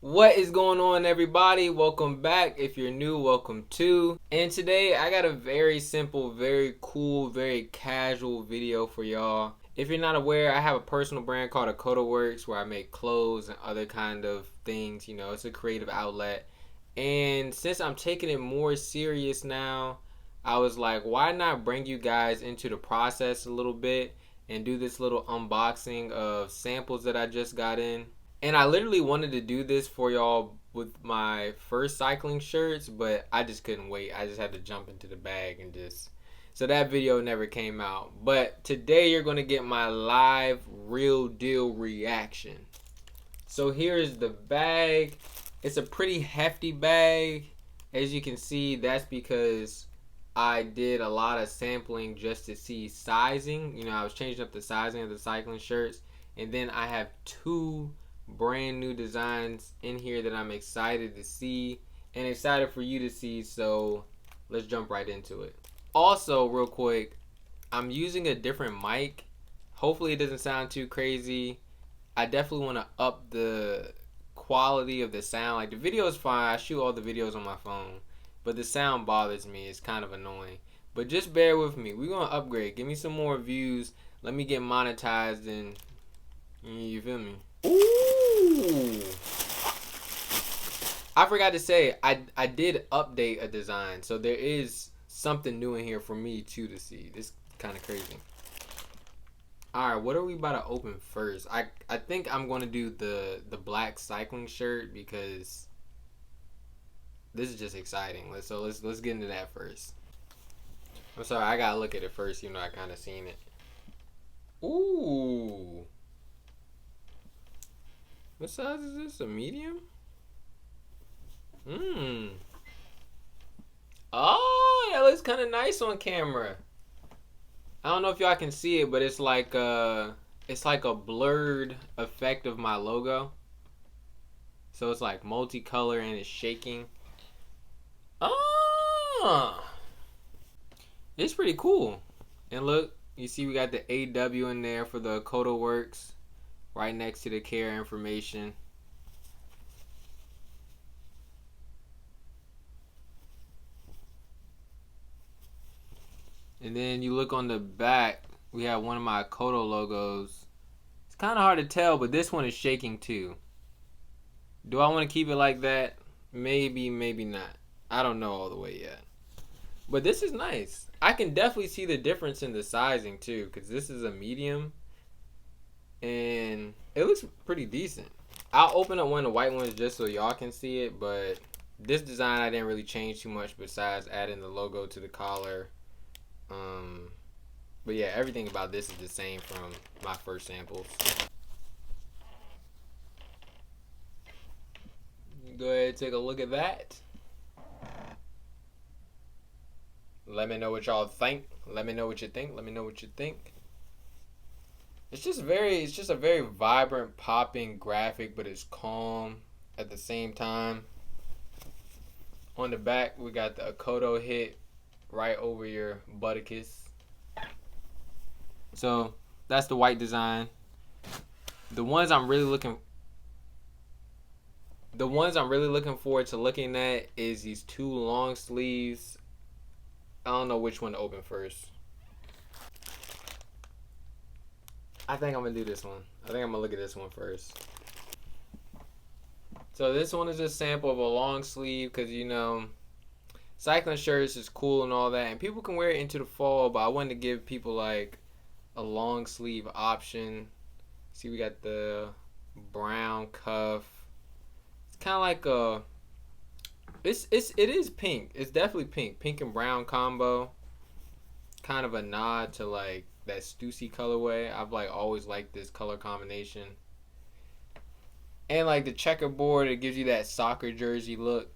What is going on, everybody? Welcome back. If you're new, welcome too. And today I got a very simple, very cool, very casual video for y'all. If you're not aware, I have a personal brand called Akoto Works where I make clothes and other kind of things. You know, it's a creative outlet. And since I'm taking it more serious now, I was like, why not bring you guys into the process a little bit and do this little unboxing of samples that I just got in. And I literally wanted to do this for y'all with my first cycling shirts, but I just couldn't wait. I just had to jump into the bag and just. So that video never came out. But today you're going to get my live, real deal reaction. So here's the bag. It's a pretty hefty bag. As you can see, that's because I did a lot of sampling just to see sizing. You know, I was changing up the sizing of the cycling shirts. And then I have two brand new designs in here that I'm excited to see and excited for you to see, so let's jump right into it. Also, real quick, I'm using a different mic. Hopefully it doesn't sound too crazy. I definitely want to up the quality of the sound. Like, the video is fine. I shoot all the videos on my phone, but the sound bothers me. It's kind of annoying, but just bear with me. We're gonna upgrade. Give me some more views. Let me get monetized, and you feel me? Ooh. I forgot to say, I did update a design, so there is something new in here for me too to see. This is kind of crazy. Alright, what are we about to open first? I think I'm going to do the black cycling shirt because this is just exciting. Let's get into that first. I'm sorry, I gotta look at it first. You know, I kind of seen it. Ooh. What size is this? A medium? Oh, that looks kind of nice on camera. I don't know if y'all can see it, but it's like a blurred effect of my logo. So it's like multicolor and it's shaking. Oh, it's pretty cool. And look, you see we got the AW in there for the Akoto Works, right next to the care information. And then you look on the back, we have one of my Akoto logos. It's kind of hard to tell, but this one is shaking too. Do I want to keep it like that? Maybe, maybe not. I don't know all the way yet. But this is nice. I can definitely see the difference in the sizing too, because this is a medium. And it looks pretty decent. I'll open up one of the white ones just so y'all can see it, but this design I didn't really change too much besides adding the logo to the collar. But yeah, everything about this is the same from my first samples. Go ahead and take a look at that. Let me know what y'all think. Let me know what you think. Let me know what you think. It's just a very vibrant, popping graphic, but it's calm at the same time. On the back, we got the Akoto hit right over your buttock. So that's the white design. The ones I'm really looking forward to looking at is these two long sleeves. I don't know which one to open first. I think I'm gonna do this one. I think I'm gonna look at this one first. So this one is a sample of a long sleeve because, you know, cycling shirts is cool and all that, and people can wear it into the fall, but I wanted to give people like a long sleeve option. See, we got the brown cuff. It's kind of like a it is pink. It's definitely pink and brown combo. Kind of a nod to like that Stussy colorway. I've like always liked this color combination. And like the checkerboard, it gives you that soccer jersey look.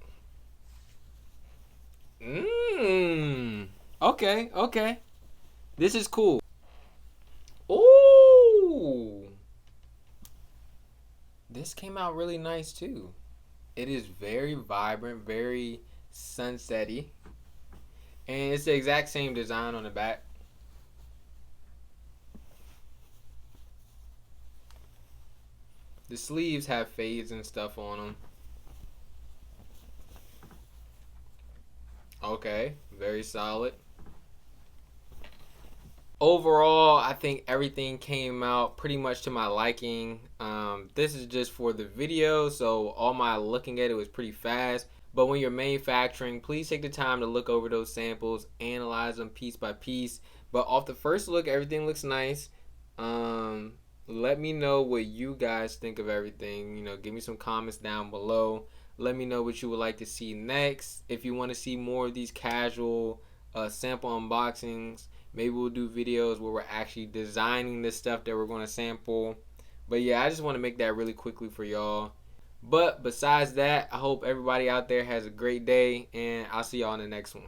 Okay, okay. This is cool. Ooh. This came out really nice too. It is very vibrant, very sunsetty. And it's the exact same design on the back. The sleeves have fades and stuff on them. Okay, very solid. Overall, I think everything came out pretty much to my liking. This is just for the video, so all my looking at it was pretty fast. But when you're manufacturing, please take the time to look over those samples, analyze them piece by piece. But off the first look, everything looks nice. Let me know what you guys think of everything. You know, give me some comments down below. Let me know what you would like to see next. If you want to see more of these casual sample unboxings, maybe we'll do videos where we're actually designing the stuff that we're going to sample. But yeah, I just want to make that really quickly for y'all. But besides that, I hope everybody out there has a great day, and I'll see y'all in the next one.